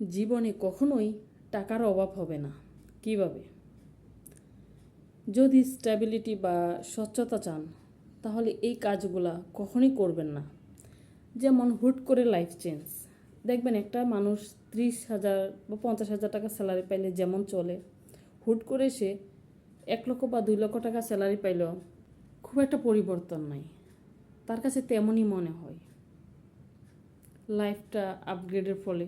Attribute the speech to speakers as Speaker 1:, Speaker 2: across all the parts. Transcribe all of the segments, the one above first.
Speaker 1: জীবনে কখনোই টাকার অভাব হবে না। কিভাবে? যদি স্ট্যাবিলিটি বা স্বচ্ছতা চান তাহলে এই কাজগুলা কখনোই করবেন না। যেমন হুট করে লাইফ চেঞ্জ। দেখবেন একটা মানুষ 30,000 বা 50,000 টাকা স্যালারি পাইলে যেমন চলে, হুট করে সে 1 লক্ষ বা 2 লক্ষ টাকা স্যালারি পাইলেও খুব একটা পরিবর্তন নাই, তার কাছে তেমনই মনে হয়। লাইফটা আপগ্রেডের ফলে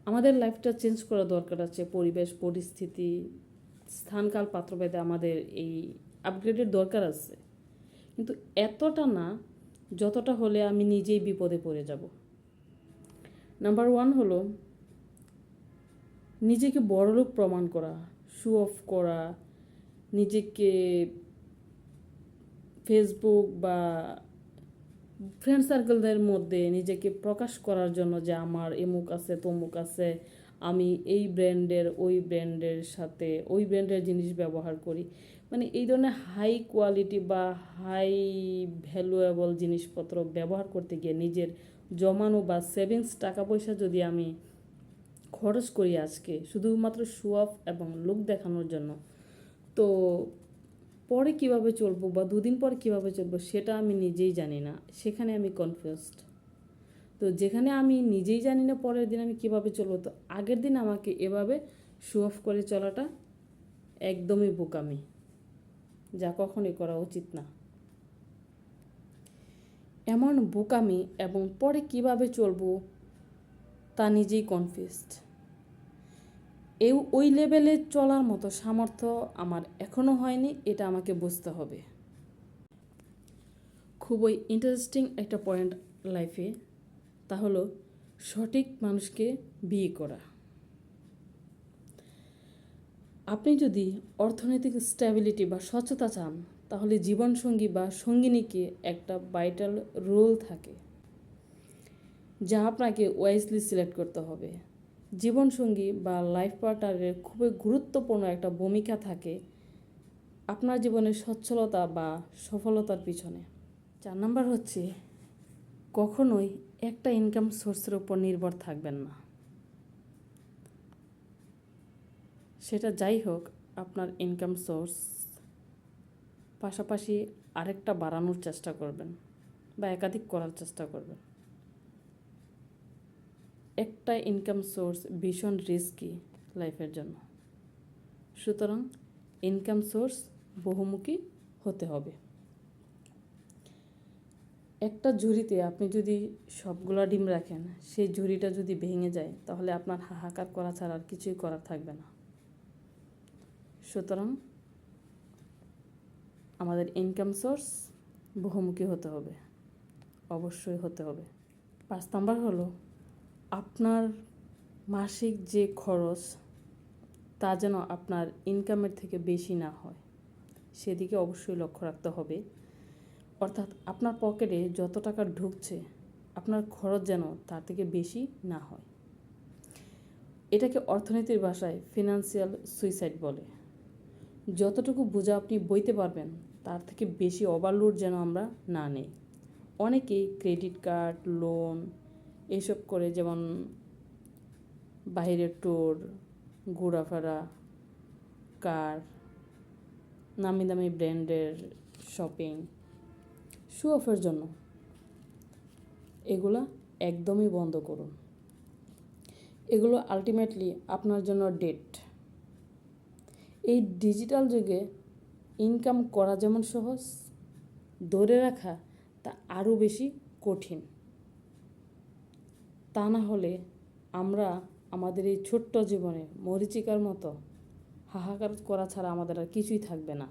Speaker 1: আমাদের লাইফটা চেঞ্জ করা দরকার আছে। পরিবেশ পরিস্থিতি স্থানকাল পাত্রভেদে আমাদের এই আপগ্রেডের দরকার আছে, কিন্তু এতটা না যতটা হলে আমি নিজেই বিপদে পড়ে যাব। নাম্বার 1 হলো নিজেকে বড়লোক প্রমাণ করা, শো অফ করা, নিজেকে ফেসবুক বা ফ্রেন্ড সার্কেলদের মধ্যে নিজেকে প্রকাশ করার জন্য যে আমার এমুক আছে তমুক আছে, আমি এই ব্র্যান্ডের ওই ব্র্যান্ডের সাথে ওই ব্র্যান্ডের জিনিস ব্যবহার করি। মানে এই ধরনের হাই কোয়ালিটি বা হাই ভ্যালুয়েবল জিনিসপত্র ব্যবহার করতে গিয়ে নিজের জমানো বা সেভিংস টাকা পয়সা যদি আমি খরচ করি আজকে শুধুমাত্র শো অফ এবং লুক দেখানোর জন্য, তো পরে কিভাবে চলবো বা 2 দিন পর কিভাবে চলবো সেটা আমি নিজেই জানি না। সেখানে আমি কনফিউজড। তো যেখানে আমি নিজেই জানি না পরের দিন আমি কিভাবে চলবো, তো আগের দিন আমাকে এভাবে শো অফ করে চলাটা একদমই বোকামি, যা কখনোই করা উচিত না। এমন বোকামি এবং পরে কিভাবে চলবো তা নিজেই কনফিউজড। ওই লেভেলে চলার মতো সামর্থ্য আমার এখনও হয়নি, এটা আমাকে বুঝতে হবে। খুবই ইন্টারেস্টিং একটা পয়েন্ট লাইফে, তা হলো সঠিক মানুষকে বিয়ে করা। আপনি যদি অর্থনৈতিক স্ট্যাবিলিটি বা স্বচ্ছতা চান তাহলে জীবনসঙ্গী বা সঙ্গিনীকে একটা ভাইটাল রোল থাকে, যা আপনাকে ওয়াইজলি সিলেক্ট করতে হবে। জীবনসঙ্গী বা লাইফ পার্টনারের খুবই গুরুত্বপূর্ণ একটা ভূমিকা থাকে আপনার জীবনের সচ্ছলতা বা সফলতার পিছনে। 4 নাম্বার হচ্ছে কখনোই একটা ইনকাম সোর্সের উপর নির্ভর থাকবেন না। সেটা যাই হোক, আপনার ইনকাম সোর্স পাশাপাশি আরেকটা বাড়ানোর চেষ্টা করবেন বা একাধিক করার চেষ্টা করবেন। একটা ইনকাম সোর্স ভীষণ রিস্কি লাইফের জন্য, সুতরাং ইনকাম সোর্স বহুমুখী হতে হবে। একটা ঝুড়িতে আপনি যদি সবগুলা ডিম রাখেন, সেই ঝুড়িটা যদি ভেঙে যায় তাহলে আপনার হাহাকার করা ছাড়া আর কিছুই করার থাকবে না। সুতরাং আমাদের ইনকাম সোর্স বহুমুখী হতে হবে, অবশ্যই হতে হবে। 5 নাম্বার হলো আপনার মাসিক যে খরচ তা যেন আপনার ইনকামের থেকে বেশি না হয়, সেদিকে অবশ্যই লক্ষ্য রাখতে হবে। অর্থাৎ আপনার পকেটে যত টাকা ঢুকছে আপনার খরচ যেন তার থেকে বেশি না হয়। এটাকে অর্থনীতির ভাষায় ফিনান্সিয়াল সুইসাইড বলে। যতটুকু বোঝা আপনি বইতে পারবেন তার থেকে বেশি ওভারলোড যেন আমরা না নেই। অনেকেই ক্রেডিট কার্ড, লোন এইসব করে, যেমন বাইরের ট্যুর, ঘোরাফেরা, কার, নামি দামি ব্র্যান্ডের শপিং, শো অফের জন্য, এগুলা একদমই বন্ধ করুন। এগুলো আলটিমেটলি আপনার জন্য ডেট। এই ডিজিটাল যুগে ইনকাম করা যেমন সহজ, ধরে রাখা তা আরও বেশি কঠিন। তা না হলে আমরা আমাদের এই ছোট্ট জীবনে মরীচিকার মতো হাহাকার করা ছাড়া আমাদের আর কিছুই থাকবে না।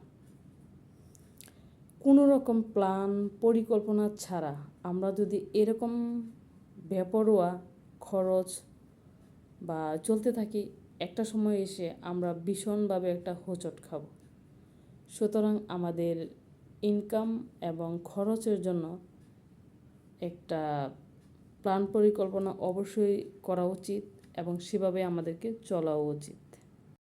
Speaker 1: কোনো রকম প্ল্যান পরিকল্পনা ছাড়া আমরা যদি এরকম বেপরোয়া খরচ বা চলতে থাকি, একটা সময় এসে আমরা ভীষণভাবে একটা হোঁচট খাব। সুতরাং আমাদের ইনকাম এবং খরচের জন্য একটা প্ল্যান পরিকল্পনা অবশ্যই করা উচিত এবং সেভাবে আমাদেরকে চলাও উচিত।